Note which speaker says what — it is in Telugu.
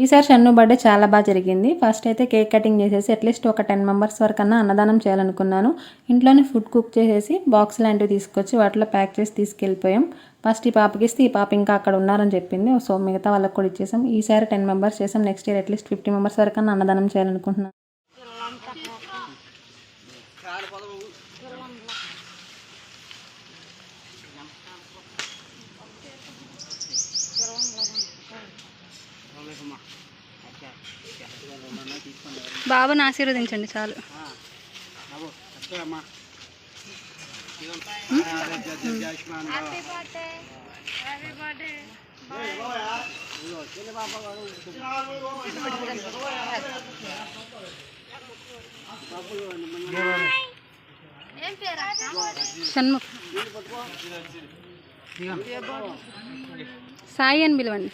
Speaker 1: ఈసారి షన్ను బర్త్డే చాలా బాగా జరిగింది. ఫస్ట్ అయితే కేక్ కటింగ్ చేసేసి అట్లీస్ట్ ఒక 10 మెంబర్స్ వరకు అన్నా అన్నదానం చేయాలనుకున్నాను. ఇంట్లోనే ఫుడ్ కుక్ చేసేసి బాక్స్ లాంటివి తీసుకొచ్చి వాటిలో ప్యాక్ చేసి తీసుకెళ్ళిపోయాం. ఫస్ట్ ఈ పాపకి ఇస్తే ఈ పాప ఇంకా అక్కడ ఉన్నారని చెప్పింది. సో మిగతా వాళ్ళకి కూడా ఇచ్చేసాం. ఈసారి 10 మెంబర్స్ చేసాం. నెక్స్ట్ ఇయర్ అట్లీస్ట్ 50 మెంబర్స్ వరకు అన్నా అన్నదానం చేయాలనుకుంటున్నాను.
Speaker 2: బాబుని ఆశీర్వదించండి చాలు. షణ్ముఖ్ సాయి అని పిలవండి.